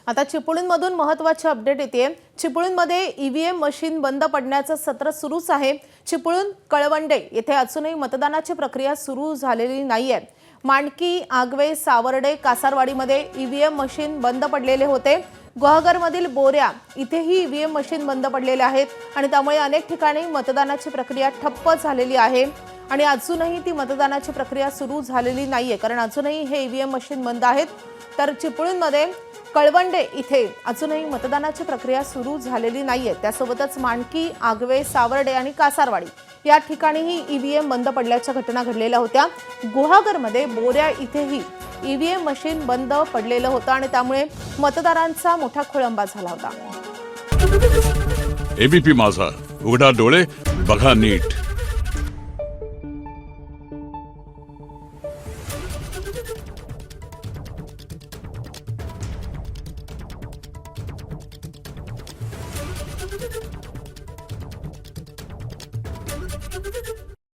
आता चिपळूणमधून महत्त्वाची अपडेट येते। चिपळूणमध्ये ईव्हीएम मशीन बंद पडण्याचं सत्र सुरूच आहे। चिपळूण कळवंडे येथे अजूनही मतदानाची प्रक्रिया सुरू झालेली नाहीये। मांडकी, आगवे, सावर्डे, कासारवाडीमध्ये ईव्हीएम मशीन बंद पडलेले होते। गुहागरमधील बोऱ्या इथेही ईव्हीएम मशीन बंद पडलेले आहेत आणि त्यामुळे अनेक ठिकाणी मतदानाची प्रक्रिया ठप्प झालेली आहे आणि अजूनही ती मतदानाची प्रक्रिया सुरू झालेली नाहीये, कारण अजूनही हे ईव्हीएम मशीन बंद आहेत। तर चिपळूणमध्ये कळवंडे इथे अजूनही मतदानाची प्रक्रिया सुरू झालेली नाहीये। त्यासोबतच मांडकी, आगवे, सावर्डे आणि कासारवाडी या ठिकाणीही ईव्हीएम बंद पडल्याच्या घटना घडलेल्या होत्या। गुहागरमध्ये बोऱ्या इथेही ईव्हीएम मशीन बंद पडलेलं होतं आणि त्यामुळे मतदारांचा मोठा खोळंबा झाला होता। एबीपी माझा, उघडा डोळे बघा नीट। Thank you.